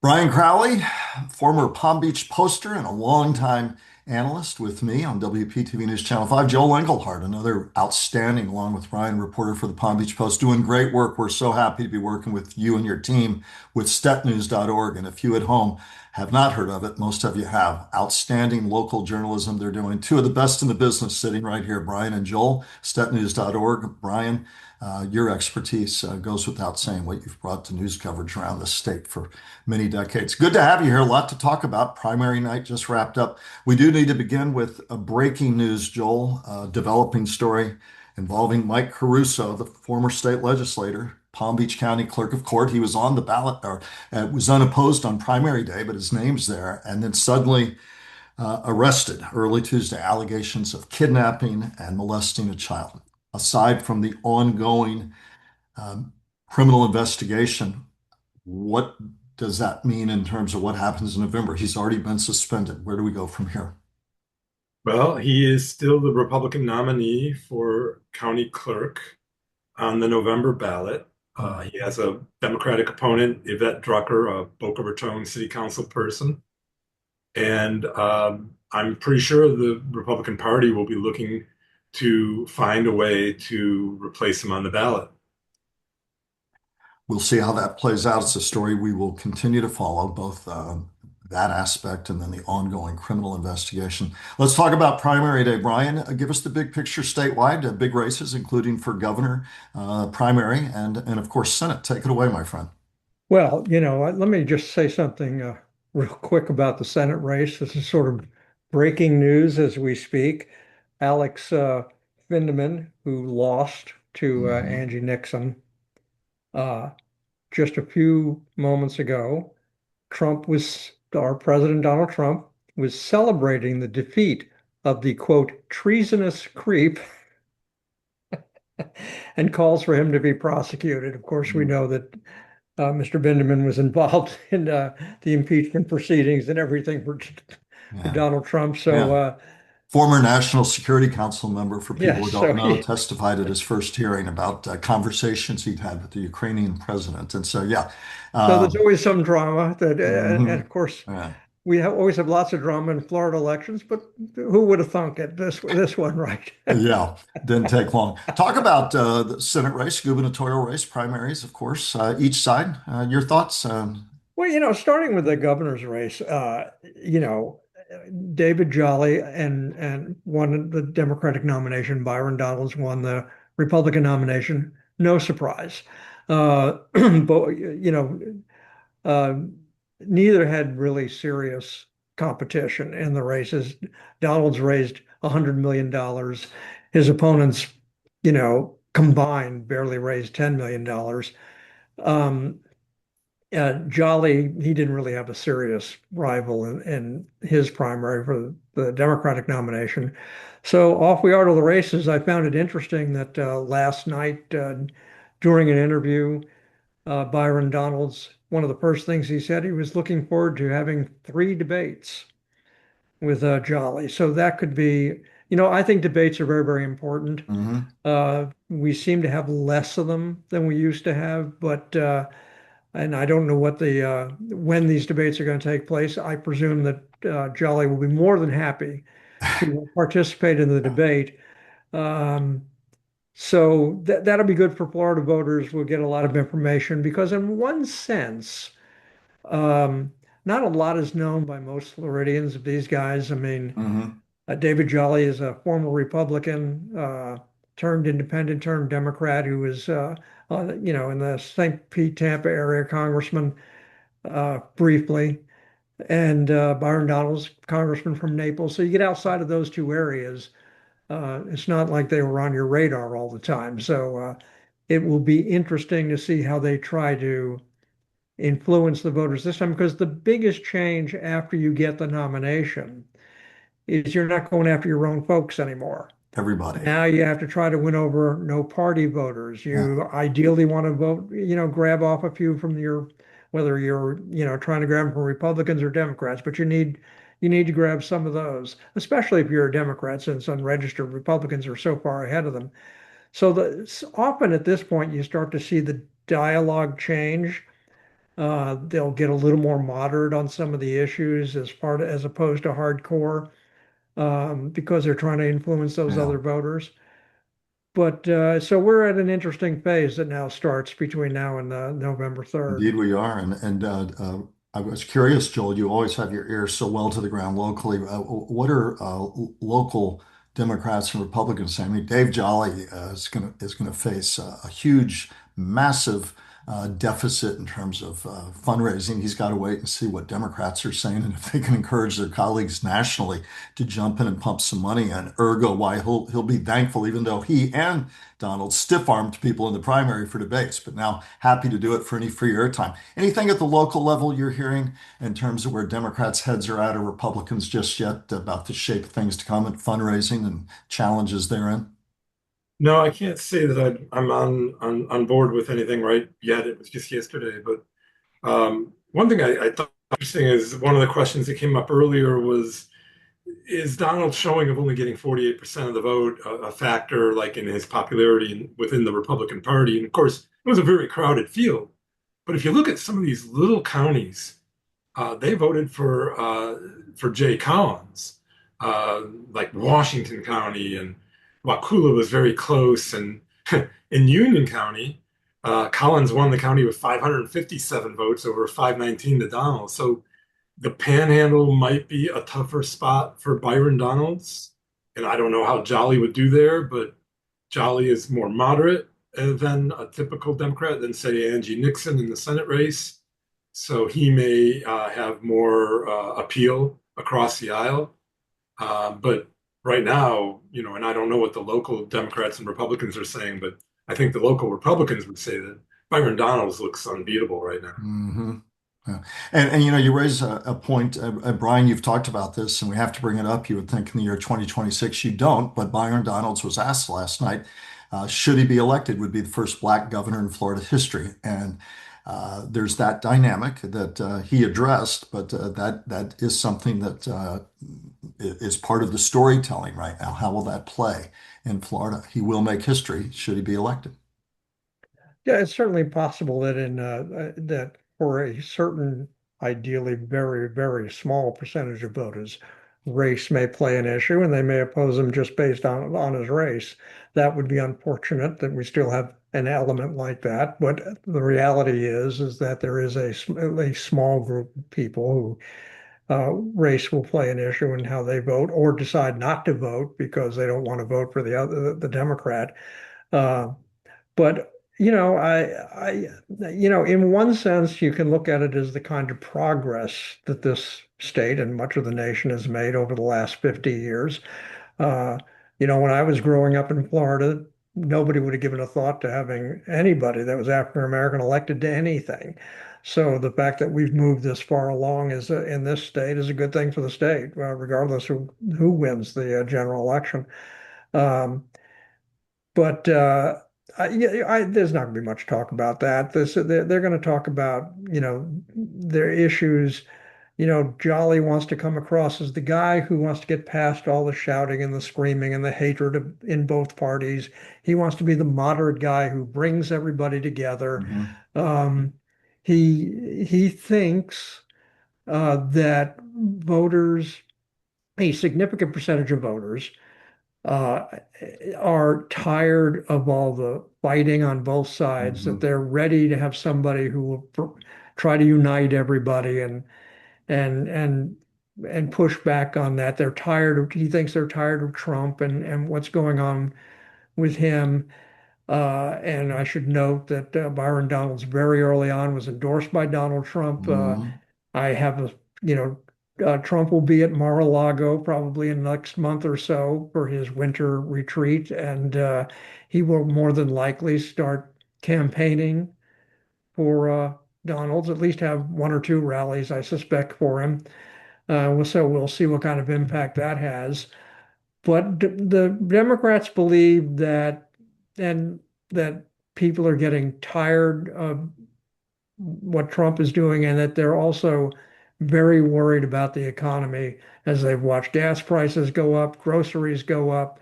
Brian Crowley, former Palm Beach poster and a longtime analyst with me on WPTV News Channel 5. Joel Engelhardt, another outstanding, along with Ryan, reporter for the Palm Beach Post, doing great work. We're so happy to be working with you and your team with statnews.org. And if you at home have not heard of it, most of you have. Outstanding local journalism they're doing. Two of the best in the business sitting right here, Brian and Joel, statnews.org. Brian, your expertise goes without saying what you've brought to news coverage around the state for many decades. Good to have you here. A lot to talk about. Primary night just wrapped up. We do need to begin with a breaking news, Joel, developing story involving Mike Caruso, the former state legislator, Palm Beach County clerk of court. He was on the ballot or was unopposed on primary day, but his name's there. And then suddenly arrested early Tuesday, allegations of kidnapping and molesting a child. Aside from the ongoing um, criminal investigation, what does that mean in terms of what happens in November? He's already been suspended. Where do we go from here? Well, he is still the Republican nominee for county clerk on the November ballot. He has a Democratic opponent, Yvette Drucker, a Boca Raton City Council person. And I'm pretty sure the Republican Party will be looking to find a way to replace him on the ballot. We'll see how that plays out. It's a story we will continue to follow, both that aspect and then the ongoing criminal investigation. Let's talk about primary day. Brian, give us the big picture statewide, big races, including for governor primary and of course Senate. Take it away, my friend. Well, let me just say something real quick about the Senate race. This is sort of breaking news as we speak. Alex Vindman, who lost to Mhm. Angie Nixon uh, just a few moments ago, our President Donald Trump was celebrating the defeat of the quote, treasonous creep and calls for him to be prosecuted. Of course, we know that Mr. Vindman was involved in the impeachment proceedings and everything for Yeah, Donald Trump. So, yeah. Former National Security Council member, for people yes, who don't so know, testified at his first hearing about conversations he'd had with the Ukrainian president. And so, yeah. there's Um, always some drama that, and mhm. of course, Yeah. always have lots of drama in Florida elections. But who would have thunk it? This one, right? Yeah, didn't take long. Talk about the Senate race, gubernatorial race, primaries, of course, each side. Your thoughts? Well, starting with the governor's race, you know, David Jolly and won the Democratic nomination. Byron Donalds won the Republican nomination. No surprise. But uh, neither had really serious competition in the races. Donalds raised $100 million. His opponents, combined barely raised $10 million. Um, Jolly, he didn't really have a serious rival in his primary for the Democratic nomination. So off we are to the races. I found it interesting that last night during an interview, Byron Donalds, one of the first things he said, he was looking forward to having three debates with Jolly. So that could be, I think debates are very, very important. Mhm. We seem to have less of them than we used to have, but and I don't know when these debates are going to take place. I presume that Jolly will be more than happy to participate in the debate. Um, so that'll be good for Florida voters. We'll get a lot of information because, in one sense, um, not a lot is known by most Floridians of these guys. I mean, Mhm. David Jolly is a former Republican, turned independent, turned Democrat, who was, in the St. Pete, Tampa area congressman briefly, and Byron Donalds, congressman from Naples. So you get outside of those two areas, it's not like they were on your radar all the time. So it will be interesting to see how they try to influence the voters this time, because the biggest change after you get the nomination is you're not going after your own folks anymore. Everybody. Now you have to try to win over no party voters. Yeah. You ideally want to vote, grab off a few from whether you're, trying to grab them from Republicans or Democrats, but you need to grab some of those, especially if you're a Democrat, since unregistered Republicans are so far ahead of them. So often at this point, you start to see the dialogue change. They'll get a little more moderate on some of the issues as opposed to hardcore, because they're trying to influence those Yeah. other voters. But so we're at an interesting phase that now starts between now and November 3rd. Indeed, we are. I was curious, Joel, you always have your ear so well to the ground locally. What are local Democrats and Republicans saying? I mean, Dave Jolly is going to face a huge, massive deficit in terms of fundraising. He's got to wait and see what Democrats are saying and if they can encourage their colleagues nationally to jump in and pump some money in. Ergo, why he'll be thankful, even though he and Donald stiff-armed people in the primary for debates, but now happy to do it for any free airtime. Anything at the local level you're hearing in terms of where Democrats' heads are at or Republicans just yet about the shape of things to come and fundraising and challenges therein? No, I can't say that I'm on board with anything right yet. It was just yesterday. But one thing I thought interesting is one of the questions that came up earlier was, is Donald's showing of only getting 48% of the vote a factor like in his popularity within the Republican Party? And of course, it was a very crowded field. But if you look at some of these little counties, they voted for Jay Collins, like Washington County and Waukeula was very close. And in Union County, Collins won the county with 557 votes over 519 to Donald. So the Panhandle might be a tougher spot for Byron Donalds. And I don't know how Jolly would do there, but Jolly is more moderate than a typical Democrat than, say, Angie Nixon in the Senate race. So he may have more appeal across the aisle. But right now, and I don't know what the local Democrats and Republicans are saying, but I think the local Republicans would say that Byron Donalds looks unbeatable right now. Hmm. Yeah. You raise a point, Brian, you've talked about this, and we have to bring it up. You would think in the year 2026 you don't, but Byron Donalds was asked last night, should he be elected, would be the first black governor in Florida history. And there's that dynamic that he addressed, but that is something that is part of the storytelling right now. How will that play in Florida? He will make history should he be elected. Yeah, it's certainly possible that that for a certain, ideally very, very small percentage of voters, race may play an issue, and they may oppose him just based on his race. That would be unfortunate that we still have an element like that. But the reality is that there is a small group of people who race will play an issue in how they vote or decide not to vote because they don't want to vote for the Democrat. Uh, but in one sense, you can look at it as the kind of progress that this state and much of the nation has made over the last 50 years. Uh, when I was growing up in Florida, nobody would have given a thought to having anybody that was African American elected to anything. So the fact that we've moved this far along in this state is a good thing for the state, regardless of who wins the general election. Um, but there's not going to be much talk about that. They're going to talk about, their issues. Jolly wants to come across as the guy who wants to get past all the shouting and the screaming and the hatred in both parties. He wants to be the moderate guy who brings everybody together. Mhm. Um, he thinks that voters, a significant percentage of voters, uh, are tired of all the fighting on both sides, that Mhm. they're ready to have somebody who will try to unite everybody and and and push back on that. He thinks they're tired of Trump and what's going on with him. And I should note that Byron Donalds very early on was endorsed by Donald Trump. Mhm. I have a, you know, Trump will be at Mar-a-Lago probably in the next month or so for his winter retreat, and he will more than likely start campaigning for Donalds, at least have one or two rallies, I suspect, for him. So we'll see what kind of impact that has. But the Democrats believe and that people are getting tired of what Trump is doing, and that they're also very worried about the economy as they've watched gas prices go up, groceries go up,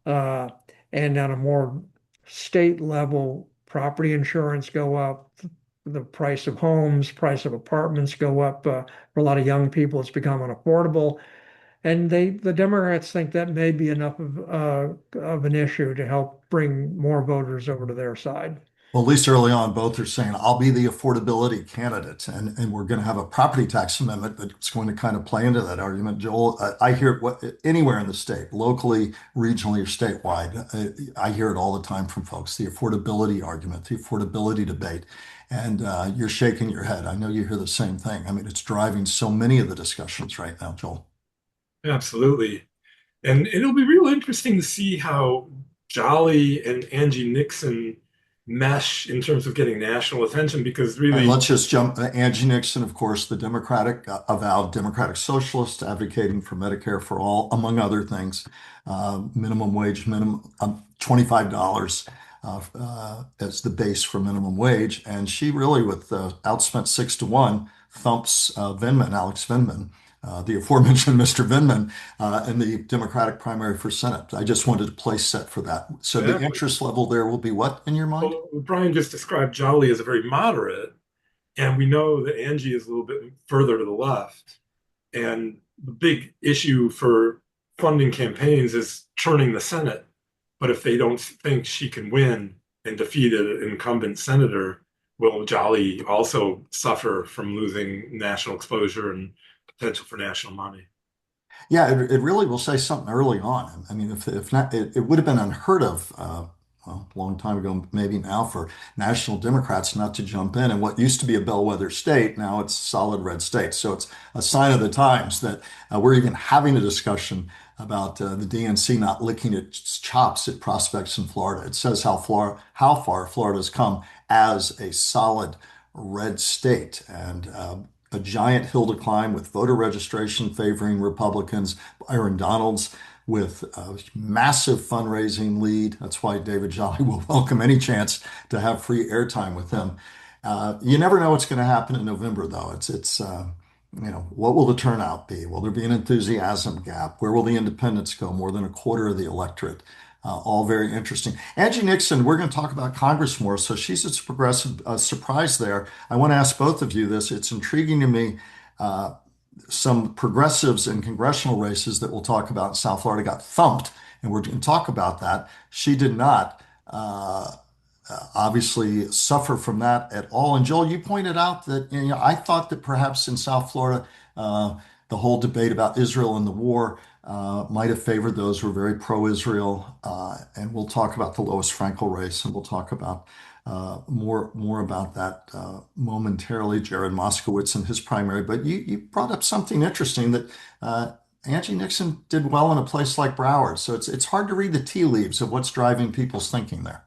uh, and on a more state level, property insurance go up, the price of homes, price of apartments go up. For a lot of young people, it's become unaffordable. And the Democrats think that may be enough of an issue to help bring more voters over to their side. Well, at least early on, both are saying, I'll be the affordability candidate. And we're going to have a property tax amendment that's going to kind of play into that argument. Joel, I hear it anywhere in the state, locally, regionally, or statewide. I hear it all the time from folks, the affordability argument, the affordability debate. And you're shaking your head. I know you hear the same thing. I mean, it's driving so many of the discussions right now, Joel. Absolutely. And it'll be real interesting to see how Jolly and Angie Nixon mesh in terms of getting national attention because And really, let's just jump. Angie Nixon, of course, the Democratic, avowed Democratic socialist, advocating for Medicare for all, among other things, minimum wage, minimum $25 as the base for minimum wage. And she really, with outspent 6-1, thumps Vindman, Alex Vindman, the aforementioned Mr. Vindman, in the Democratic primary for Senate. I just wanted to place set for that. So the yeah, interest level there will be what in your mind? well, Brian just described Jolly as a very moderate, and we know that Angie is a little bit further to the left. And the big issue for funding campaigns is churning the Senate. But if they don't think she can win and defeat an incumbent senator, will Jolly also suffer from losing national exposure and potential for national money? Yeah, it really will say something early on. I mean, if not, it would have been unheard of, well, a long time ago, maybe now, for national Democrats not to jump in. And what used to be a bellwether state, now it's a solid red state. So it's a sign of the times that we're even having a discussion about the DNC not licking its chops at prospects in Florida. It says how far Florida's come as a solid red state. And a giant hill to climb with voter registration favoring Republicans. Byron Donalds with a massive fundraising lead. That's why David Jolly will welcome any chance to have free airtime with him. You never know what's going to happen in November, though. What will the turnout be? Will there be an enthusiasm gap? Where will the independents go? More than a quarter of the electorate. All very interesting. Angie Nixon, we're going to talk about Congress more, so she's a progressive surprise there. I want to ask both of you this. It's intriguing to me. Some progressives in congressional races that we'll talk about in South Florida got thumped, and we're going to talk about that. She did not obviously suffer from that at all. And Joel, you pointed out that I thought that perhaps in South Florida, the whole debate about Israel and the war might have favored those who are very pro-Israel. And we'll talk about the Lois Frankel race, and we'll talk about more about that momentarily. Jared Moskowitz and his primary. But you brought up something interesting that Angie Nixon did well in a place like Broward. So it's hard to read the tea leaves of what's driving people's thinking there.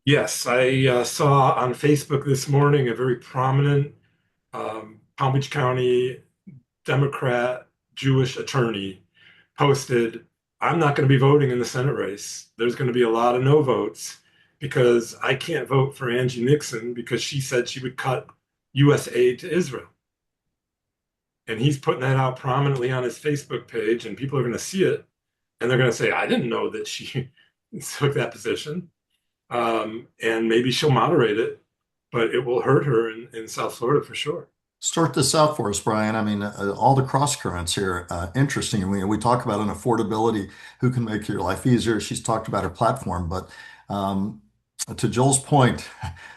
Yes, I saw on Facebook this morning a very prominent Palm Beach County Democrat Jewish attorney posted, I'm not going to be voting in the Senate race. There's going to be a lot of no votes because I can't vote for Angie Nixon because she said she would cut U.S. aid to Israel. And he's putting that out prominently on his Facebook page, and people are going to see it and they're going to say, I didn't know that she took that position. And maybe she'll moderate it, but it will hurt her in South Florida for sure. Start this out for us, Brian. I mean, all the cross currents here, interesting. And we talk about an affordability, who can make your life easier. She's talked about her platform, but to Joel's point,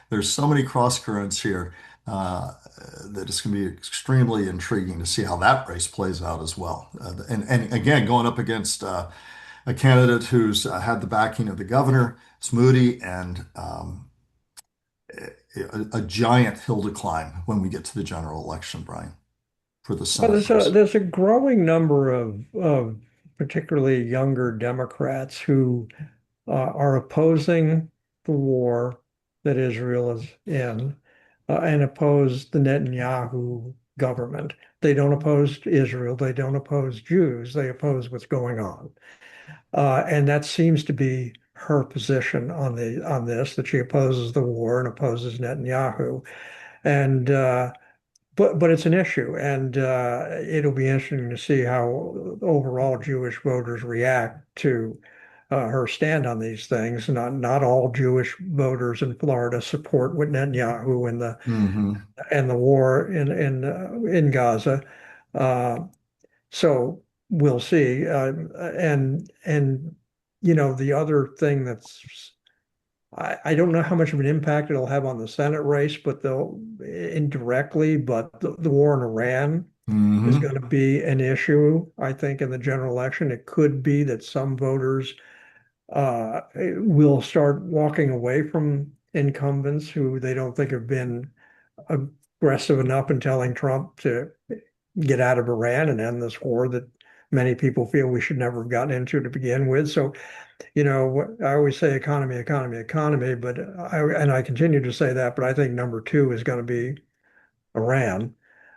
there's so many cross currents here that it's going to be extremely intriguing to see how that race plays out as well. And again, going up against a candidate who's had the backing of the governor, it's Moody, and a giant hill to climb when we get to the general election, Brian, for the Well, Senate race. there's a growing number of particularly younger Democrats who are opposing the war that Israel is in and oppose the Netanyahu government. They don't oppose Israel. They don't oppose Jews. They oppose what's going on. And that seems to be her position on this, that she opposes the war and opposes Netanyahu. And but it's an issue, and it'll be interesting to see how overall Jewish voters react to her stand on these things. Not all Jewish voters in Florida support with Netanyahu Hmm. and the war in Gaza. Uh, so we'll see. And the other thing that's I don't know how much of an impact it'll have on the Senate race, but they'll indirectly. But the war in Iran is Hmm. going to be an issue, I think, in the general election. It could be that some voters will start walking away from incumbents who they don't think have been aggressive enough in telling Trump to get out of Iran and end this war that many people feel we should never have gotten into to begin with. So, I always say economy, economy, economy, but I continue to say that, but I think number two is going to be Iran.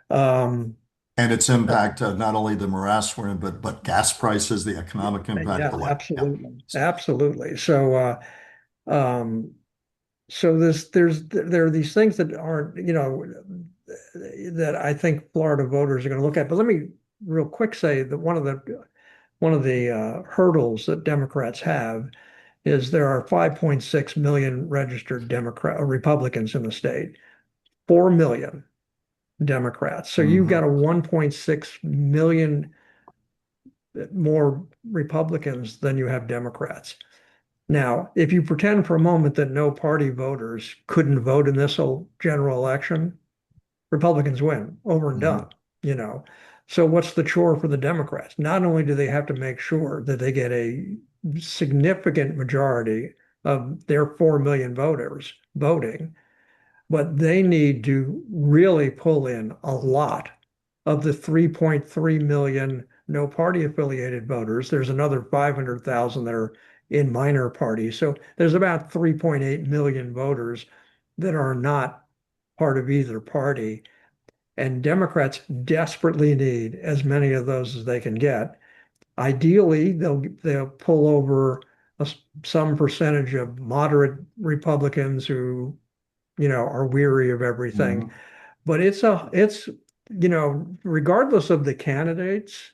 Um, And its impact, not only the morass we're in, but gas prices, the economic impact, yeah, the like. Yeah. absolutely, absolutely. Um, so there are these things that aren't, that I think Florida voters are going to look at. But let me real quick say that one of the hurdles that Democrats have is there are 5.6 million registered Republicans in the state, 4 million Democrats. So you've Hmm. got a 1.6 million more Republicans than you have Democrats. Now, if you pretend for a moment that no party voters couldn't vote in this whole general election, Republicans win, over and Hmm. done, you know. So what's the chore for the Democrats? Not only do they have to make sure that they get a significant majority of their 4 million voters voting, but they need to really pull in a lot of the 3.3 million no party affiliated voters. There's another 500,000 that are in minor parties. So there's about 3.8 million voters that are not part of either party. And Democrats desperately need as many of those as they can get. Ideally, they'll pull over some percentage of moderate Republicans who, are weary of everything. Hmm. But regardless of the candidates,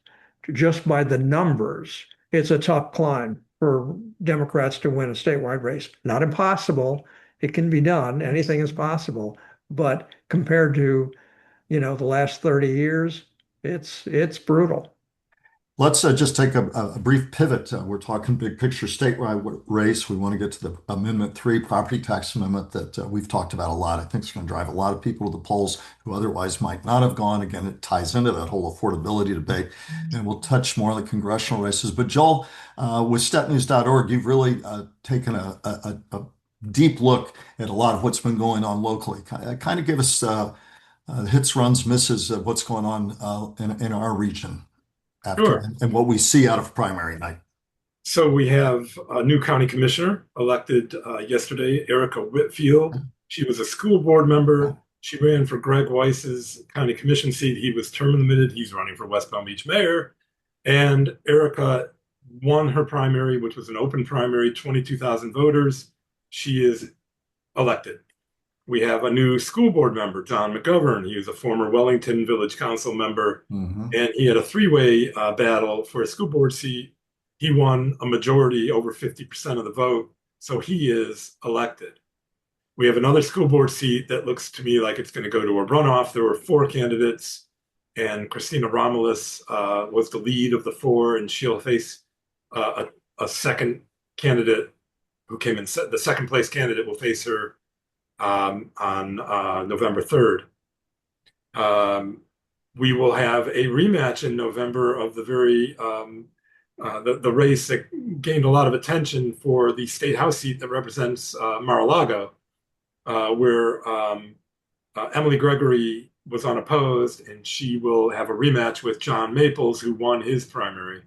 just by the numbers, it's a tough climb for Democrats to win a statewide race. Not impossible. It can be done. Anything is possible. But compared to, the last 30 years, it's brutal. Let's just take a brief pivot. We're talking big picture statewide race. We want to get to the Amendment 3 property tax amendment that we've talked about a lot. I think it's going to drive a lot of people to the polls who otherwise might not have gone. Again, it ties into that whole affordability debate, and we'll touch more on the congressional races. But Joel, with statnews.org, you've really taken a deep look at a lot of what's been going on locally. Kind of give us hits, runs, misses of what's going on in our region after Sure. and what we see out of primary night. So we have a new county commissioner elected yesterday, Erica Whitfield. She was a school board member. She ran for Greg Weiss's county commission seat. He was term limited. He's running for West Palm Beach mayor. And Erica won her primary, which was an open primary, 22,000 voters. She is elected. We have a new school board member, John McGovern. He was a former Wellington Village Council member, Hmm. and he had a three-way battle for a school board seat. He won a majority, over 50% of the vote, so he is elected. We have another school board seat that looks to me like it's going to go to a runoff. There were four candidates, and Christina Romulus was the lead of the four, and she'll face a second candidate who came in. The second place candidate will face her on November 3rd. Um, we will have a rematch in November of the race that gained a lot of attention for the state house seat that represents Mar-a-Lago, where Emily Gregory was unopposed, and she will have a rematch with John Maples, who won his primary.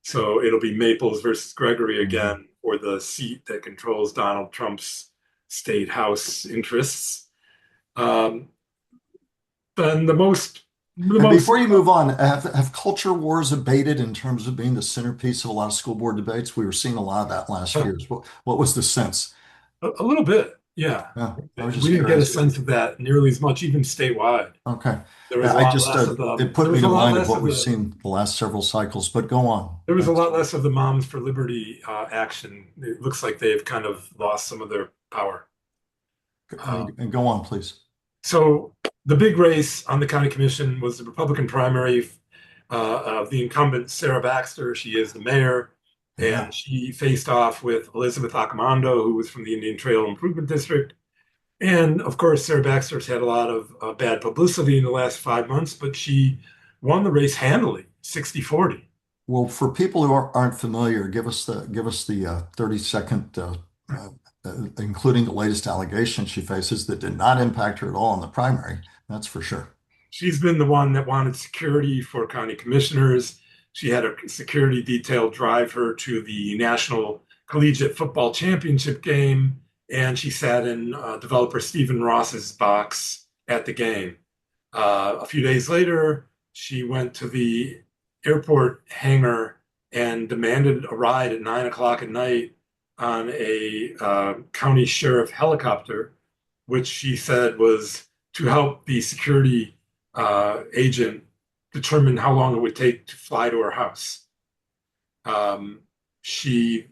So it'll be Maples versus Gregory Hmm. again for the seat that controls Donald Trump's state house interests. Um, then the And most before you move on, have culture wars abated in terms of being the centerpiece of a lot of school board debates? We were seeing a lot of that last a, year. What was the sense? a little bit, Yeah. Yeah, I was We just didn't get a curious. sense of that nearly as much, even statewide. Okay. There was Yeah, a lot less of it the, put there me was to a lot mind of less what of we've the, seen the last several cycles, but go on. there was a Thanks. lot less of the Moms for Liberty action. It looks like they've kind of lost some of their power. Uh, And go on, please. so the big race on the county commission was the Republican primary of the incumbent Sarah Baxter. She is the mayor, Yeah. and she faced off with Elizabeth Accomando, who was from the Indian Trail Improvement District. And of course, Sarah Baxter's had a lot of bad publicity in the last 5 months, but she won the race handily, 60-40. Well, for people who aren't familiar, give us the 30-second, including the latest allegations she faces that did not impact her at all in the primary. That's for sure. She's been the one that wanted security for county commissioners. She had a security detail drive her to the National Collegiate Football Championship game, and she sat in developer Stephen Ross's box at the game. A few days later, she went to the airport hangar and demanded a ride at 9 o'clock at night on a county sheriff helicopter, which she said was to help the security agent determine how long it would take to fly to her house. She,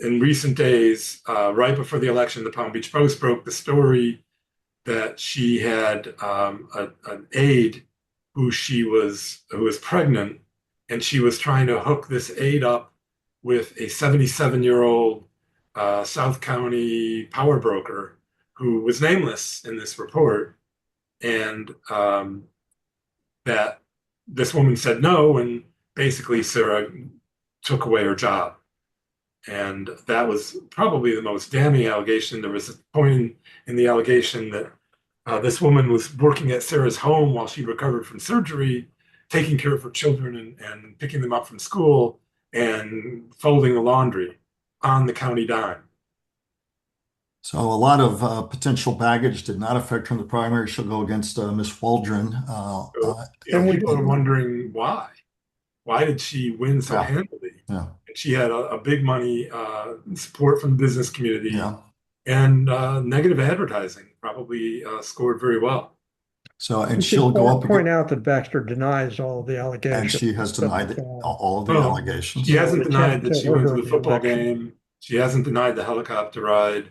in recent days, right before the election, the Palm Beach Post broke the story that she had an aide who was pregnant, and she was trying to hook this aide up with a 77-year-old South County power broker who was nameless in this report, and that this woman said no, and basically Sarah took away her job. And that was probably the most damning allegation. There was a point in the allegation that this woman was working at Sarah's home while she recovered from surgery, taking care of her children and picking them up from school and folding the laundry on the county dime. So a lot of potential baggage did not affect her in the primary. She'll go against Miss Waldron. So, And we people are wondering why. Why did she win so Yeah, handily? yeah, And she had a big money support from the business community, yeah. and negative advertising probably scored very well. So, and we should she'll go up point again, out that Baxter denies all of the and allegations. she has denied it, all of the Well, she allegations. No hasn't denied attempt that to she hurt went to her the in the football election. game. She hasn't denied the helicopter ride.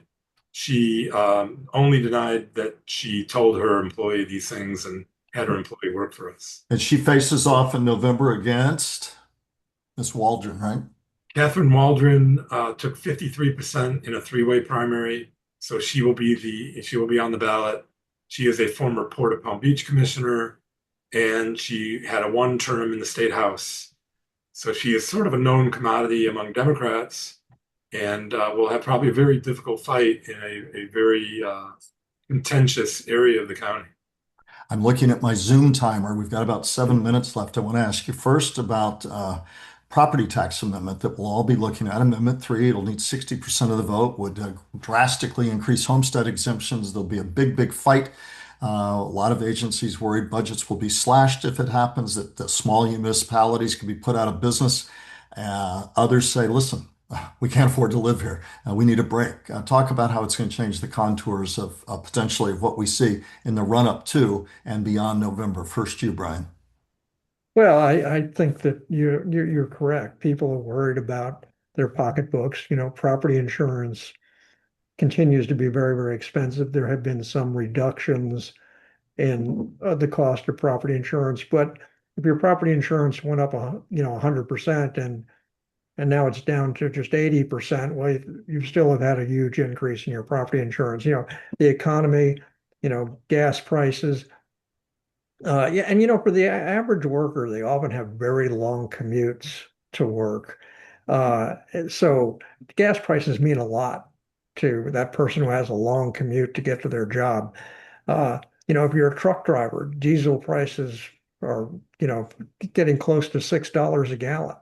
She only denied that she told her employee these things and had her employee work for us. And she faces off in November against Miss Waldron, right? Catherine Waldron took 53% in a three-way primary, so she will be on the ballot. She is a former Port of Palm Beach commissioner, and she had a one term in the state house. So she is sort of a known commodity among Democrats, and will have probably a very difficult fight in a very contentious area of the county. I'm looking at my Zoom timer. We've got about 7 minutes left. I want to ask you first about property tax amendment that we'll all be looking at. Amendment 3, it'll need 60% of the vote, would drastically increase homestead exemptions. There'll be a big, big fight. A lot of agencies worried budgets will be slashed if it happens, that the small municipalities could be put out of business. Others say, listen, we can't afford to live here. We need a break. Talk about how it's going to change the contours of potentially of what we see in the run up to and beyond November. First, you, Brian. Well, I think that you're correct. People are worried about their pocketbooks. You know, property insurance continues to be very, very expensive. There have been some reductions in the cost of property insurance, but if your property insurance went up, 100% and now it's down to just 80%, well, you still have had a huge increase in your property insurance. You know, the economy, gas prices. Yeah, and for the average worker, they often have very long commutes to work. So gas prices mean a lot to that person who has a long commute to get to their job. If you're a truck driver, diesel prices are, getting close to $6 a gallon.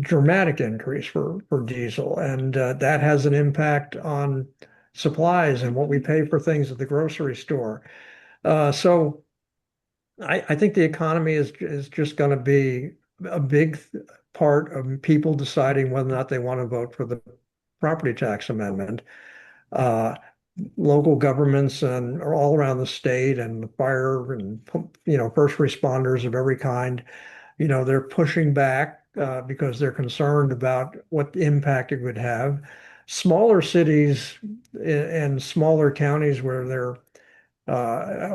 Dramatic increase for diesel, and that has an impact on supplies and what we pay for things at the grocery store. So I think the economy is just going to be a big part of people deciding whether or not they want to vote for the property tax amendment. Uh, local governments and are all around the state and the fire and first responders of every kind, they're pushing back because they're concerned about what impact it would have. Smaller cities and smaller counties where their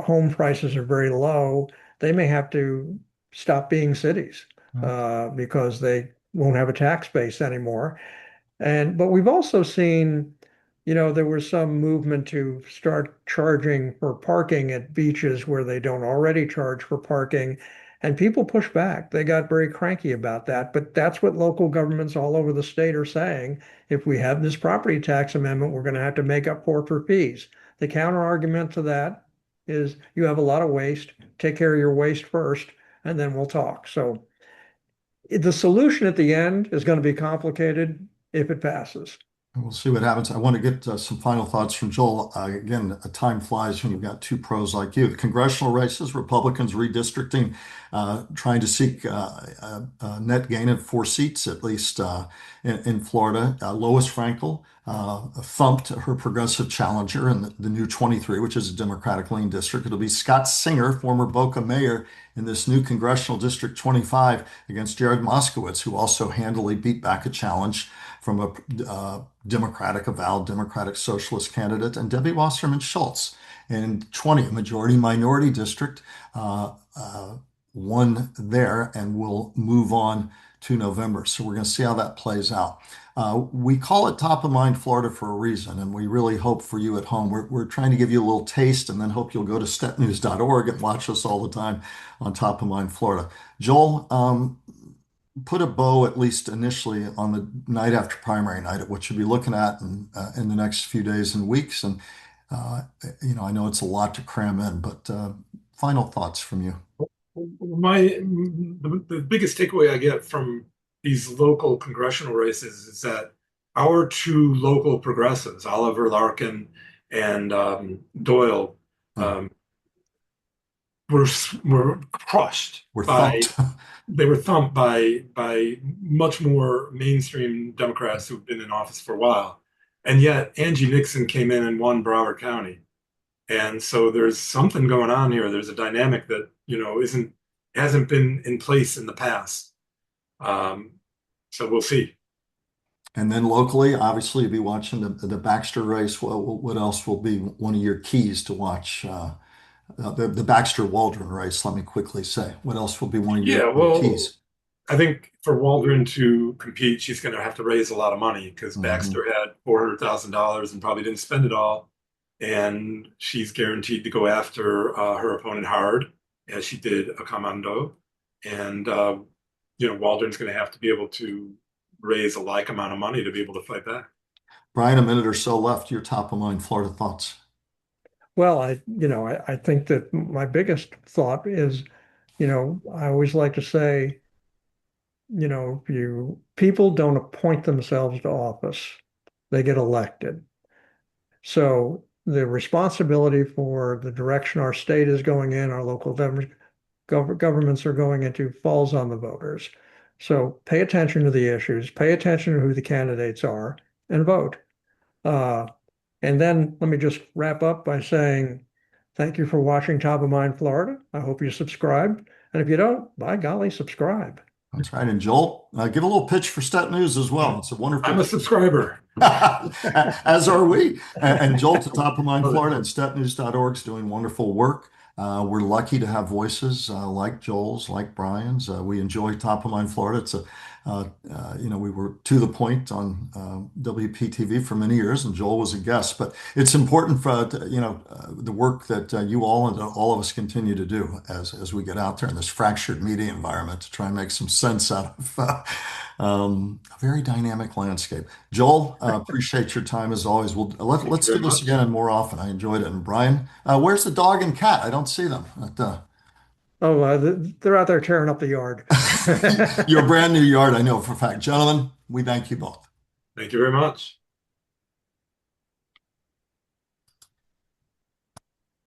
home prices are very low, they may have to stop being cities because they won't have a tax base anymore. But we've also seen, there was some movement to start charging for parking at beaches where they don't already charge for parking. And people push back. They got very cranky about that. But that's what local governments all over the state are saying. If we have this property tax amendment, we're going to have to make up for fees. The counter argument to that is you have a lot of waste. Take care of your waste first, and then we'll talk. So the solution at the end is going to be complicated if it passes. We'll see what happens. I want to get some final thoughts from Joel. Again, time flies when you've got two pros like you. The congressional races, Republicans redistricting, trying to seek a net gain of 4 seats, at least in Florida. Lois Frankel thumped her progressive challenger in the new 23, which is a Democratic lean district. It'll be Scott Singer, former Boca mayor, in this new congressional District 25 against Jared Moskowitz, who also handily beat back a challenge from a avowed Democratic Socialist candidate, and Debbie Wasserman Schultz in 20, a majority minority district, won there and will move on to November. So we're going to see how that plays out. We call it Top of Mind Florida for a reason, and we really hope for you at home. We're trying to give you a little taste and then hope you'll go to statnews.org and watch us all the time on Top of Mind Florida. Joel, put a bow, at least initially, on the night after primary night at what you'll be looking at in the next few days and weeks. And, I know it's a lot to cram in, but final thoughts from you. The biggest takeaway I get from these local congressional races is that our two local progressives, Oliver Larkin and Doyle, were crushed they were thumped by much more mainstream Democrats who've been in office for a while. And yet Angie Nixon came in and won Broward County. And so there's something going on here. There's a dynamic that, hasn't been in place in the past. So we'll see. And then locally, obviously, you'll be watching the Baxter race. What else will be one of your keys to watch? The Baxter Waldron race, let me quickly say. What else will be one of your keys? I think for Waldron to compete, she's going to have to raise a lot of money because Baxter had $400,000 and probably didn't spend it all. And she's guaranteed to go after her opponent hard, as she did a commando. And, Waldron's going to have to be able to raise a like amount of money to be able to fight back. Brian, a minute or so left. Your top of mind Florida thoughts. Well, I think that my biggest thought is, I always like to say, people don't appoint themselves to office. They get elected. So the responsibility for the direction our state is going in, our local governments are going into, falls on the voters. So pay attention to the issues, pay attention to who the candidates are, and vote. And then let me just wrap up by saying thank you for watching Top of Mind Florida. I hope you subscribe. And if you don't, by golly, subscribe. That's right. And Joel, give a little pitch for Stet News as well. It's a wonderful. I'm a subscriber. As are we. And Joel to Top of Mind Florida and statnews.org is doing wonderful work. We're lucky to have voices like Joel's, like Brian's. We enjoy Top of Mind Florida. It's we were to the point on WPTV for many years, and Joel was a guest. But it's important for the work that you all and all of us continue to do as we get out there in this fractured media environment to try and make some sense out of a very dynamic landscape. Joel, appreciate your time as always. Let's do this again and more often. I enjoyed it. And Brian, where's the dog and cat? I don't see them. They're out there tearing up the yard. Your brand new yard, I know for a fact. Gentlemen, we thank you both. Thank you very much.